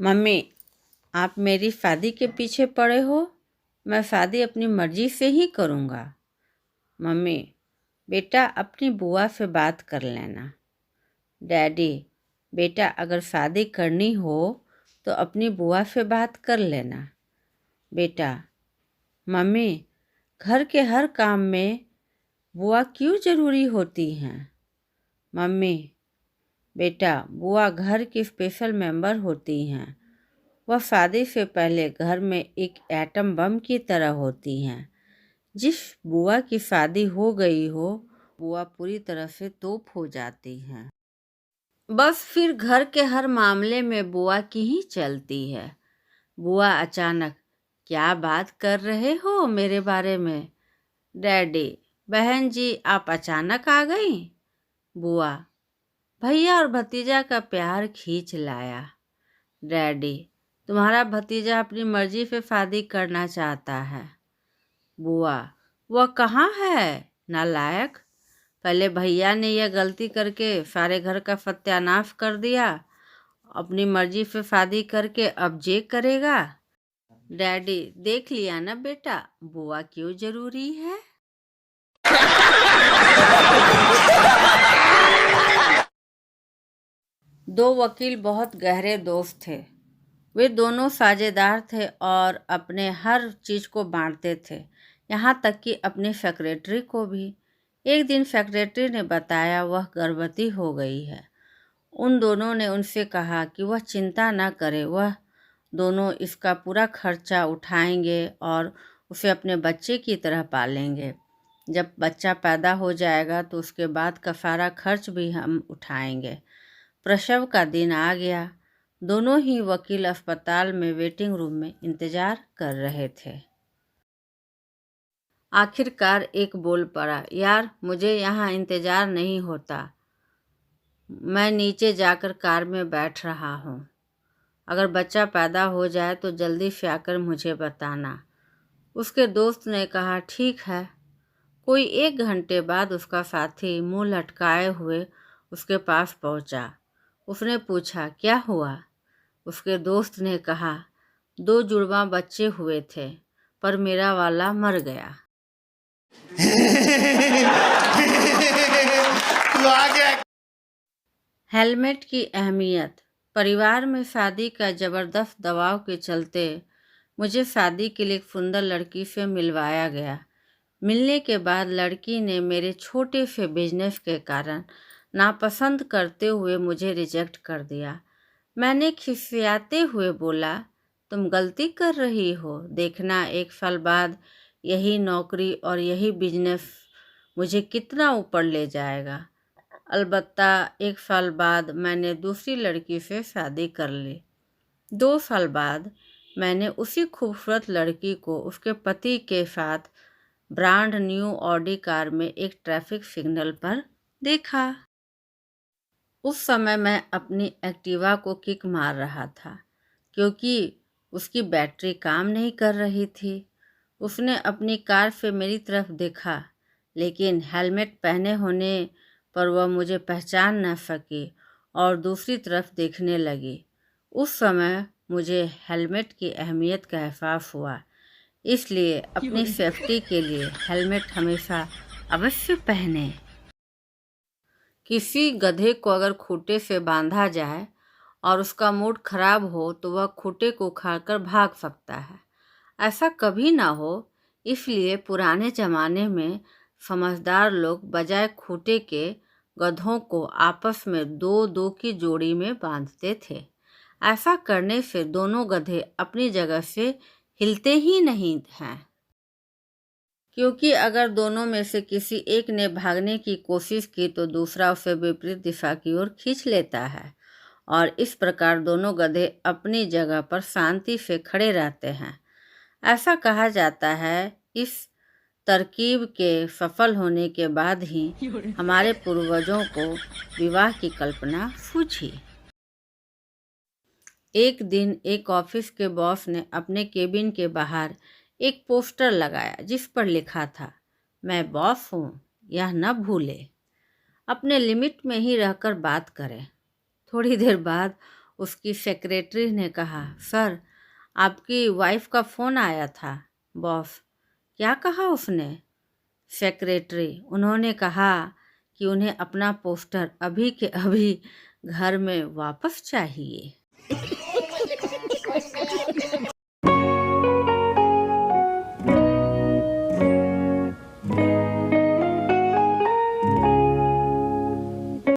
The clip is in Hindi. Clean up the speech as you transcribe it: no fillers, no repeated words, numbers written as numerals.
मम्मी, आप मेरी शादी के पीछे पड़े हो। मैं शादी अपनी मर्जी से ही करूँगा। मम्मी, बेटा अपनी बुआ से बात कर लेना। डैडी, बेटा अगर शादी करनी हो तो अपनी बुआ से बात कर लेना। बेटा, मम्मी, घर के हर काम में बुआ क्यों ज़रूरी होती हैं। मम्मी, बेटा बुआ घर की स्पेशल मेंबर होती हैं। वह शादी से पहले घर में एक एटम बम की तरह होती हैं। जिस बुआ की शादी हो गई हो, बुआ पूरी तरह से तोप हो जाती हैं। बस फिर घर के हर मामले में बुआ की ही चलती है। बुआ अचानक, क्या बात कर रहे हो मेरे बारे में। डैडी, बहन जी आप अचानक आ गई। बुआ, भैया और भतीजा का प्यार खींच लाया। डैडी, तुम्हारा भतीजा अपनी मर्जी से शादी करना चाहता है। बुआ, वह कहाँ है नालायक। पहले भैया ने यह गलती करके सारे घर का सत्यानाश कर दिया, अपनी मर्जी से शादी करके अब जे करेगा। डैडी, देख लिया ना बेटा, बुआ क्यों जरूरी है। दो वकील बहुत गहरे दोस्त थे। वे दोनों साझेदार थे और अपने हर चीज़ को बांटते थे, यहाँ तक कि अपनी सेक्रेटरी को भी। एक दिन सेक्रेटरी ने बताया वह गर्भवती हो गई है। उन दोनों ने उनसे कहा कि वह चिंता न करे, वह दोनों इसका पूरा खर्चा उठाएंगे और उसे अपने बच्चे की तरह पालेंगे। जब बच्चा पैदा हो जाएगा तो उसके बाद का सारा खर्च भी हम उठाएंगे। प्रसव का दिन आ गया। दोनों ही वकील अस्पताल में वेटिंग रूम में इंतजार कर रहे थे। आखिरकार एक बोल पड़ा, यार मुझे यहाँ इंतजार नहीं होता, मैं नीचे जाकर कार में बैठ रहा हूँ। अगर बच्चा पैदा हो जाए तो जल्दी से आकर मुझे बताना। उसके दोस्त ने कहा, ठीक है। कोई 1 घंटे बाद उसका साथी मुंह लटकाए हुए उसके पास पहुंचा। उसने पूछा, क्या हुआ। उसके दोस्त ने कहा, 2 जुड़वा बच्चे हुए थे पर मेरा वाला मर गया। हेलमेट की अहमियत। परिवार में शादी का ज़बरदस्त दबाव के चलते मुझे शादी के लिए एक सुंदर लड़की से मिलवाया गया। मिलने के बाद लड़की ने मेरे छोटे से बिजनेस के कारण नापसंद करते हुए मुझे रिजेक्ट कर दिया। मैंने खिसियाते हुए बोला, तुम गलती कर रही हो, देखना 1 साल बाद यही नौकरी और यही बिजनेस मुझे कितना ऊपर ले जाएगा। अलबत्ता 1 साल बाद मैंने दूसरी लड़की से शादी कर ली। 2 साल बाद मैंने उसी खूबसूरत लड़की को उसके पति के साथ ब्रांड न्यू ऑडी कार में एक ट्रैफिक सिग्नल पर देखा। उस समय मैं अपनी एक्टिवा को किक मार रहा था क्योंकि उसकी बैटरी काम नहीं कर रही थी। उसने अपनी कार से मेरी तरफ देखा, लेकिन हेलमेट पहने होने पर वह मुझे पहचान न सकी और दूसरी तरफ देखने लगी। उस समय मुझे हेलमेट की अहमियत का एहसास हुआ, इसलिए अपनी सेफ्टी के लिए हेलमेट हमेशा अवश्य पहने। किसी गधे को अगर खूंटे से बांधा जाए और उसका मूड खराब हो तो वह खूंटे को खाकर भाग सकता है। ऐसा कभी ना हो, इसलिए पुराने ज़माने में समझदार लोग बजाय खूंटे के गधों को आपस में 2-2 की जोड़ी में बांधते थे। ऐसा करने से दोनों गधे अपनी जगह से हिलते ही नहीं हैं, क्योंकि अगर दोनों में से किसी एक ने भागने की कोशिश की तो दूसरा उसे विपरीत दिशा की ओर खींच लेता है और इस प्रकार दोनों गधे अपनी जगह पर शांति से खड़े रहते हैं। ऐसा कहा जाता है, इस तरकीब के सफल होने के बाद ही हमारे पूर्वजों को विवाह की कल्पना सूझी। एक दिन एक ऑफिस के बॉस ने अपने केबिन के बाहर एक पोस्टर लगाया जिस पर लिखा था, मैं बॉस हूँ, यह न भूले, अपने लिमिट में ही रहकर बात करें। थोड़ी देर बाद उसकी सेक्रेटरी ने कहा, सर आपकी वाइफ का फ़ोन आया था। बॉस, क्या कहा उसने? सेक्रेटरी, उन्होंने कहा कि उन्हें अपना पोस्टर अभी के अभी घर में वापस चाहिए।